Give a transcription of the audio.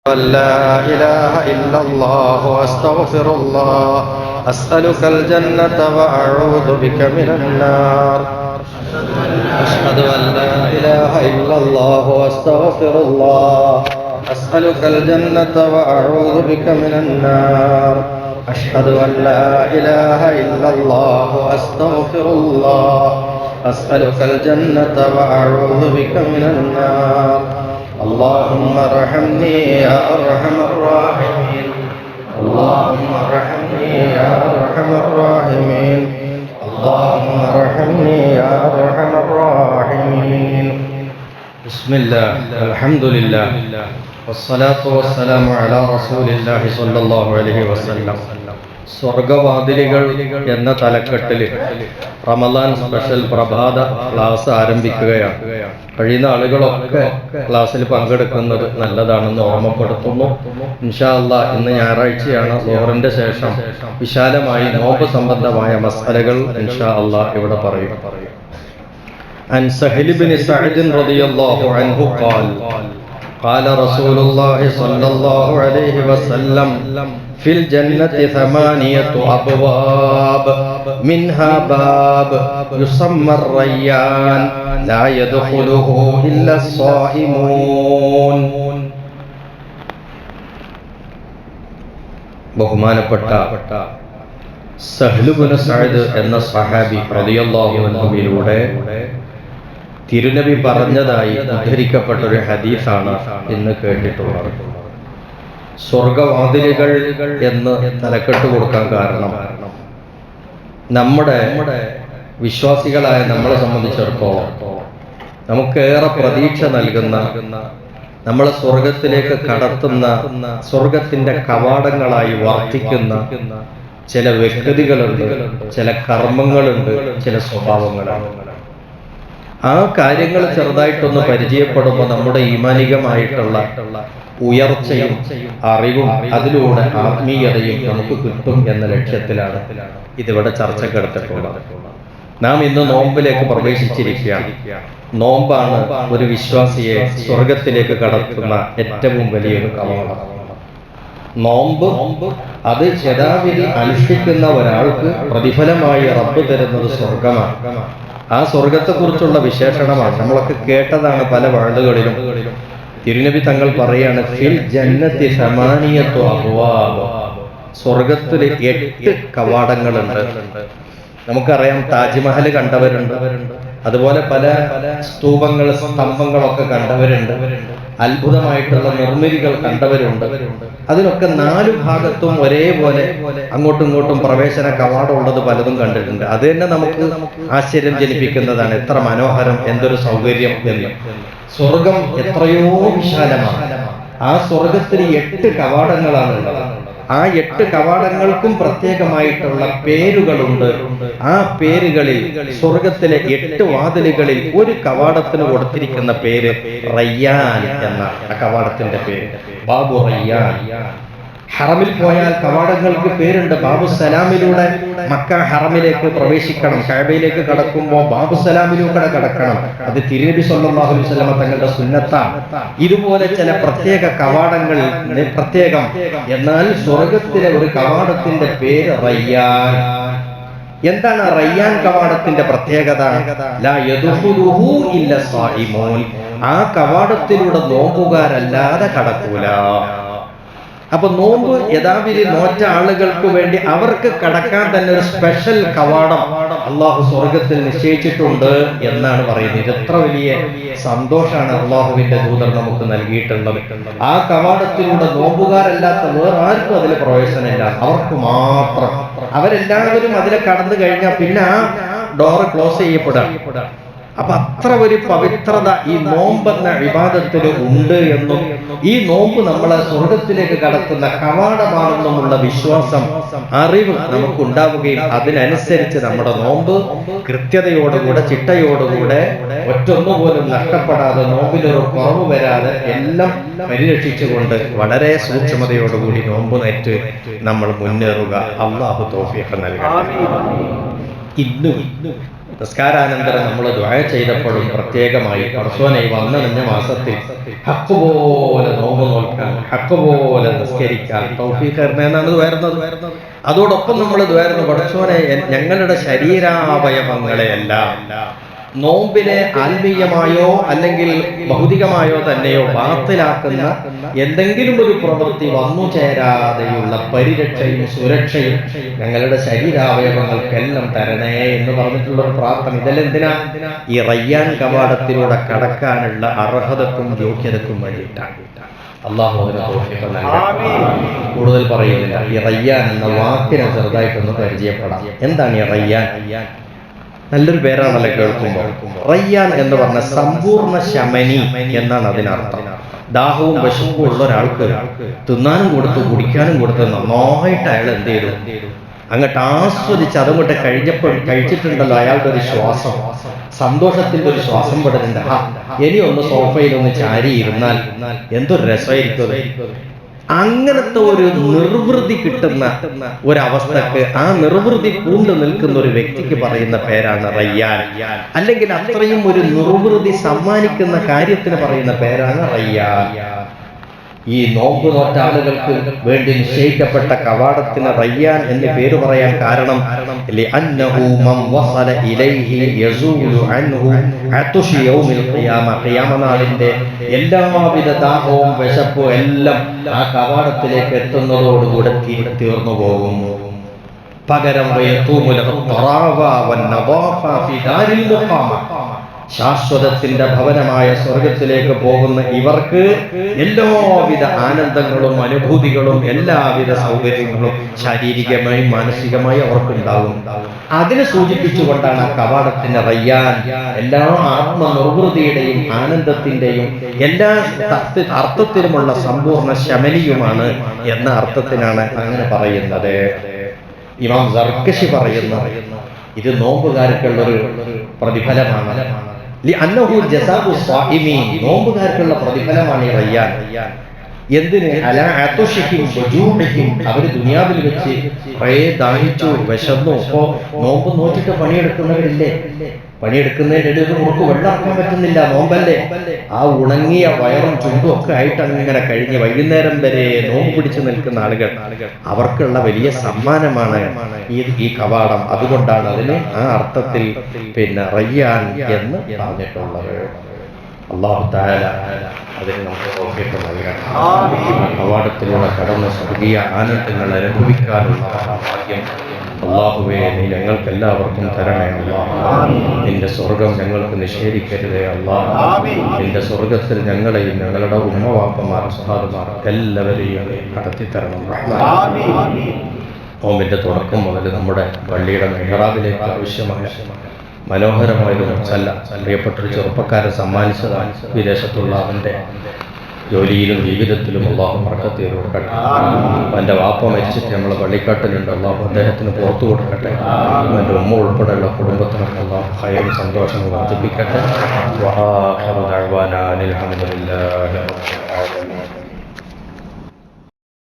لا إله إلا الله وأستغفر الله أسألك الجنة وأعوذ بك من النار أشهد أن لا إله إلا الله وأستغفر الله أسألك الجنة وأعوذ بك من النار أشهد أن لا إله إلا الله وأستغفر الله أسألك الجنة وأعوذ بك من النار اللهم ارحمني يا أرحم الراحمين اللهم ارحمني يا أرحم الراحمين اللهم ارحمني يا أرحم الراحمين بسم الله الحمد لله والصلاة والسلام على رسول الله صلى الله عليه وسلم സ്വർഗവാതിലുകൾ എന്ന തലക്കെട്ടിൽ റമദാൻ സ്പെഷ്യൽ പ്രഭാത ക്ലാസ് ആരംഭിക്കുകയാണ്. കഴിയുന്ന ആളുകളൊക്കെ ക്ലാസ്സിൽ പങ്കെടുക്കുന്നത് നല്ലതാണെന്ന് ഓർമ്മപ്പെടുത്തുന്നു. ഇൻഷാ അല്ലാഹ് ഇന്ന് ഞായറാഴ്ചയാണ്. ളുഹറിന്റെ ശേഷം വിശാലമായി നോമ്പ് സംബന്ധമായ മസ്അലകൾ ഇൻഷാ അല്ലാഹ് ഇവിടെ പറയും. അൻ സഹൽ ഇബ്നു സഅദ് റളിയല്ലാഹു അൻഹു قال رسول الله صلى الله عليه وسلم في الجنة 8 أبواب منها باب يسمى الريان لا يدخله إلا الصائمون. ബഹുമാനപ്പെട്ട സഹ്ൽ ഇബ്നു സഅദ് എന്ന സഹാബി റളിയല്ലാഹു അൻഹുവിലൂടെ തിരുനബി പറഞ്ഞതായി ഉദ്ധരിക്കപ്പെട്ട ഒരു ഹദീസാണ് ഇന്ന് കേട്ടിട്ടുള്ളത്. സ്വർഗവാതിലുകൾ എന്ന് തലക്കെട്ട് കൊടുക്കാൻ കാരണം നമ്മുടെ വിശ്വാസികളായ നമ്മളെ സംബന്ധിച്ചിടത്തോളം നമുക്കേറെ പ്രതീക്ഷ നൽകുന്ന, നമ്മളെ സ്വർഗത്തിലേക്ക് കടത്തുന്ന, സ്വർഗത്തിന്റെ കവാടങ്ങളായി വർത്തിക്കുന്ന ചില വ്യക്തികളുണ്ട്, ചില കർമ്മങ്ങളുണ്ട്, ചില സ്വഭാവങ്ങളുണ്ട്. ആ കാര്യങ്ങൾ ചെറുതായിട്ടൊന്ന് പരിചയപ്പെടുമ്പോൾ നമ്മുടെ ഈമാനികമായിട്ടുള്ള ഉയർച്ചയും അറിവും അതിലൂടെ ആത്മീയതയും നമുക്ക് കിട്ടും എന്ന ലക്ഷ്യത്തിലാണ് ഇതിവിടെ ചർച്ചക്കെടുത്തിട്ടുള്ളത്. നാം ഇന്ന് നോമ്പിലേക്ക് പ്രവേശിച്ചിരിക്കുകയാണ്. നോമ്പാണ് ഒരു വിശ്വാസിയെ സ്വർഗത്തിലേക്ക് കടത്തുന്ന ഏറ്റവും വലിയൊരു കവാടം. നോമ്പ് അത് യഥാവിധി അനുഷ്ഠിക്കുന്ന ഒരാൾക്ക് പ്രതിഫലമായി റബ്ബ് തരുന്നത് സ്വർഗമാണ്. ആ സ്വർഗത്തെക്കുറിച്ചുള്ള വിശേഷണമാണ് നമ്മളൊക്കെ കേട്ടതാണ് പല വാഴ്ന്നുകളിലും. തിരുനബി തങ്ങൾ പറയാണ്, ഫിൽ ജന്നത്തി 8 അബ്വാബ്, സ്വർഗത്തിൽ 8 കവാടങ്ങളുണ്ട്. നമുക്കറിയാം, താജ്മഹൽ കണ്ടവരുണ്ട്, അതുപോലെ പല സ്തൂപങ്ങൾ, സ്തംഭങ്ങളൊക്കെ കണ്ടവരുണ്ട്, അത്ഭുതമായിട്ടുള്ള നിർമ്മിതികൾ കണ്ടവരുണ്ട്. അതിനൊക്കെ 4 ഭാഗത്തും ഒരേപോലെ അങ്ങോട്ടും ഇങ്ങോട്ടും പ്രവേശന കവാടം ഉള്ളത് പലതും കണ്ടിട്ടുണ്ട്. അത് തന്നെ നമുക്ക് ആശ്ചര്യം ജനിപ്പിക്കുന്നതാണ്. എത്ര മനോഹരം, എന്തൊരു സൗകര്യം എന്ന്. സ്വർഗം എത്രയോ വിശാലമാണ്. ആ സ്വർഗത്തിന് 8 കവാടങ്ങളാണുള്ളത്. ആ 8 കവാടങ്ങൾക്കും പ്രത്യേകമായിട്ടുള്ള പേരുകളുണ്ട്. ആ പേരുകളിൽ സ്വർഗത്തിലെ 8 വാതിലുകളിൽ ഒരു കവാടത്തിന് കൊടുത്തിരിക്കുന്ന പേര് റയ്യാൻ എന്നാണ്. ആ കവാടത്തിന്റെ പേര് ബാബു റയ്യാൻ. ഹറമിൽ പോയാൽ കവാടങ്ങൾക്ക് പേരുണ്ട്. ബാബു സലാമിലൂടെ മക്ക ഹറമിലേക്ക് പ്രവേശിക്കണം. കഅബയിലേക്ക് കടക്കുമ്പോൾ ബാബു സലാമിലൂടെ കടക്കണം. അത് തിരുനബി സല്ലല്ലാഹു അലൈഹി വസല്ലം തങ്ങളുടെ സുന്നത്താണ്. ഇതുപോലെ ചില പ്രത്യേക കവാടങ്ങൾ പ്രത്യേകം. എന്നാൽ സ്വർഗത്തിലെ ഒരു കവാടത്തിന്റെ പേര് റയ്യാൻ. എന്താണ് റയ്യാൻ കവാടത്തിന്റെ പ്രത്യേകത? ലാ യദ്ഖുലുഹു ഇല്ല സായിമൂൻ. ആ കവാടത്തിലൂടെ നോമ്പുകാരല്ലാതെ കടക്കൂല. അപ്പൊ നോമ്പ് യഥാവിധി നോറ്റ ആളുകൾക്ക് വേണ്ടി അവർക്ക് കടക്കാൻ തന്നെ ഒരു സ്പെഷ്യൽ കവാടം അള്ളാഹു സ്വർഗത്തിൽ നിശ്ചയിച്ചിട്ടുണ്ട് എന്നാണ് പറയുന്നത്. എത്ര വലിയ സന്തോഷമാണ് അള്ളാഹുവിന്റെ ദൂതർ നമുക്ക് നൽകിയിട്ടുള്ളത്. ആ കവാടത്തിലൂടെ നോമ്പുകാരല്ലാത്ത വേറെ ആർക്കും അതിൽ പ്രവേശനമില്ല. അവർക്ക് മാത്രം. അവരെല്ലാവരും അതിലെ കടന്നു കഴിഞ്ഞാൽ പിന്നെ ആ ഡോറ് ക്ലോസ് ചെയ്യപ്പെടാം. അപ്പൊ അത്ര ഒരു പവിത്രത ഈ നോമ്പെന്ന ഇബാദത്തിന് ഉണ്ട് എന്നും, ഈ നോമ്പ് നമ്മളെ സ്വർഗത്തിലേക്ക് കടത്തുന്ന കവാടമാണെന്നുമുള്ള വിശ്വാസം, അറിവ് നമുക്കുണ്ടാവുകയും അതിനനുസരിച്ച് നമ്മുടെ നോമ്പ് കൃത്യതയോടുകൂടെ, ചിട്ടയോടുകൂടെ, ഒറ്റൊന്നുപോലും നഷ്ടപ്പെടാതെ, നോമ്പിലൊരു കുറവ് വരാതെ എല്ലാം പരിരക്ഷിച്ചുകൊണ്ട് വളരെ സൂക്ഷ്മതയോടുകൂടി നോമ്പ് നേറ്റ് നമ്മൾ മുന്നേറുക. അല്ലാഹു തൗഫീഖ് നൽകട്ടെ. ഇന്ന് നിസ്കാരാനന്തരം നമ്മൾ ദുആ ചെയ്തപ്പോഴും പ്രത്യേകമായി പടച്ചോനെ വന്നണഞ്ഞ മാസത്തിൽ ഹക്ക് പോലെ നോമ്പ് നോൽക്കാൻ, ഹക്ക് പോലെ നിസ്കരിക്കാൻ തൗഫീഖ് തരണേ എന്നാണ് വരുന്നത്. അതോടൊപ്പം നമ്മൾ ദ്വാരുന്നു, പടച്ചോനെ ഞങ്ങളുടെ ശരീരാവയവങ്ങളെയെല്ലാം നോമ്പിനെ ആത്മീയമായോ അല്ലെങ്കിൽ ഭൗതികമായോ തന്നെയോ ബാത്തിലാക്കുന്ന എന്തെങ്കിലും ഒരു പ്രവൃത്തി വന്നു ചേരാതെയുള്ള പരിരക്ഷയും സുരക്ഷയും ഞങ്ങളുടെ ശരീരാവയവങ്ങൾക്കെല്ലാം തരണേ എന്ന് പറഞ്ഞിട്ടുള്ള ഒരു പ്രാർത്ഥന. ഇതെല്ലാം എന്തിനാ? ഈ റയ്യാൻ കവാടത്തിലൂടെ കടക്കാനുള്ള അർഹതക്കും യോഗ്യതക്കും വേണ്ടിയിട്ടാണ്. അല്ലാഹു അതിനെ തൗഫീഖ് നൽകട്ടെ. കൂടുതൽ പറയുന്നില്ല. ഈ റയ്യാൻ എന്ന വാക്കിനെ ചെറുതായിട്ടൊന്ന് പരിചയപ്പെടാം. എന്താണ് ഈ റയ്യാൻ? നല്ലൊരു പേരാണല്ലോ കേൾക്കുമ്പോൾ. റയ്യാൻ എന്ന് പറഞ്ഞ സമ്പൂർണ്ണ ശമനി എന്നാണ് അതിനർത്ഥം. ദാഹവും വിശപ്പും ഉള്ള ഒരാൾക്ക് തിന്നാനും കൊടുത്ത് കുടിക്കാനും കൊടുത്ത് നന്നായിട്ട് അയാൾ എന്ത് ചെയ്തു, അങ്ങോട്ട് ആസ്വദിച്ച് അതങ്ങോട്ട് കഴിച്ചിട്ടുണ്ടല്ലോ അയാളുടെ ഒരു ശ്വാസം, സന്തോഷത്തിന്റെ ഒരു ശ്വാസം പെടുന്നുണ്ട്. ഇനി ഒന്ന് സോഫയിൽ ഒന്ന് ചാരി ഇരുന്നാൽ എന്തൊരു രസമായിരിക്കും. അങ്ങനത്തെ ഒരു നിർവൃതി കിട്ടുന്ന ഒരവസ്ഥക്ക്, ആ നിർവൃതി പൂണ്ടു നിൽക്കുന്ന ഒരു വ്യക്തിക്ക് പറയുന്ന പേരാണ് റയ്യാൻ. അല്ലെങ്കിൽ അത്രയും ഒരു നിർവൃതി സമ്മാനിക്കുന്ന കാര്യത്തിന് പറയുന്ന പേരാണ് റയ്യാൻ. ഈ നോമ്പ് നോറ്റ ആളുകൾക്ക് വേണ്ടി നിശ്ചയിക്കപ്പെട്ട കവാടത്തിന് റയ്യാൻ എന്ന് പേര് പറയാൻ കാരണം ഖിയാമനാളിന്റെ എല്ലാവിധ ദാഹവും വിശപ്പും എല്ലാം ആ കവാടത്തിലേക്ക് എത്തുന്നതോടുകൂടെ തീർന്നു പോകും. പകരം ശാശ്വതത്തിന്റെ ഭവനമായ സ്വർഗത്തിലേക്ക് പോകുന്ന ഇവർക്ക് എല്ലാവിധ ആനന്ദങ്ങളും അനുഭൂതികളും എല്ലാവിധ സൗകര്യങ്ങളും ശാരീരികമായും മാനസികമായും അവർക്കുണ്ടാകും. അതിനെ സൂചിപ്പിച്ചുകൊണ്ടാണ് ആ കവാടത്തിന് റയ്യാൻ. എല്ലാ ആത്മനിർവൃതിയുടെയും ആനന്ദത്തിന്റെയും എല്ലാ അർത്ഥത്തിലുമുള്ള സമ്പൂർണ്ണ ശമനിയുമാണ് എന്ന അർത്ഥത്തിനാണ് അങ്ങനെ പറയുന്നത്. ഇമാം സർക്കശി പറയുന്ന ഇത് നോമ്പുകാർക്കുള്ളൊരു പ്രതിഫലമാണ്. നോമ്പുകാർക്കുള്ള പ്രതിഫലമാണ് ഈ റയ്യാൻ. എന്തിന്? അവര് ദുനിയാവിൽ വെച്ച് കുറേ ദാഹിച്ചു വിശന്നു. ഇപ്പോ നോമ്പ് നോറ്റിട്ട് പണിയെടുക്കുന്നവരില്ലേ, പണിയെടുക്കുന്നതിനിടയിൽ നമുക്ക് വെള്ളമാക്കാൻ പറ്റുന്നില്ല, നോമ്പല്ലേ. ആ ഉണങ്ങിയ വയറും ചുണ്ടും ഒക്കെ ആയിട്ട് അങ്ങനെ കഴിഞ്ഞ് വൈകുന്നേരം വരെ നോമ്പ് പിടിച്ചു നിൽക്കുന്ന ആളുകൾ, അവർക്കുള്ള വലിയ സമ്മാനമാണ് ഈ കവാടം. അതുകൊണ്ടാണ് അതിന് ആ അർത്ഥത്തിൽ റയ്യാൻ എന്ന് പറഞ്ഞിട്ടുള്ളത്. അല്ലാഹു തആല അതിന് നമുക്ക് തൗഫീഖ് നൽകട്ടെ. കവാടത്തിലൂടെ കടന്ന് സ്വർഗീയ ആനന്ദങ്ങൾ അനുഭവിക്കാനുള്ള ഭാഗ്യം അല്ലാഹുവേ നീ ഞങ്ങൾക്ക് എല്ലാവർക്കും തരണേ അല്ലാഹ്. നിന്റെ സ്വർഗം ഞങ്ങൾക്ക് നിഷേധിക്കരുതേ അല്ലാഹ്. നിന്റെ സ്വർഗത്തിൽ ഞങ്ങളെയും ഞങ്ങളുടെ ഉമ്മവാപ്പമാർ സഹാദമാർ എല്ലാവരെയും കടത്തി തരണം റഹ്മാൻ. നോമ്പിന്റെ തുടക്കം മുതൽ നമ്മുടെ പള്ളിയുടെ മെഹ്റാബിലേക്ക് ആവശ്യമായ മനോഹരമായൊരു മുസല്ല പ്രിയപ്പെട്ടൊരു ചെറുപ്പക്കാരൻ സമ്മാനിച്ചതാണ്. വിദേശത്തുള്ള അവൻ്റെ ജോലിയിലും ജീവിതത്തിലും അല്ലാഹു ബർക്കത്ത് ചെയ്ത് കൊടുക്കട്ടെ. അവൻ്റെ വാപ്പ മരിച്ചിട്ട് നമ്മൾ പള്ളിക്കാട്ടിലുണ്ട്, അല്ലാഹു അദ്ദേഹത്തിന് പുറത്തു കൊടുക്കട്ടെ. അവൻ്റെ ഉമ്മ ഉൾപ്പെടെയുള്ള കുടുംബത്തിനൊക്കെ അല്ലാഹു ഖൈറും സന്തോഷവും വർദ്ധിപ്പിക്കട്ടെ. വആഖിറു ദഅ്വാനാ അനിൽ ഹംദുലില്ലാഹി റബ്ബിൽ ആലമീൻ.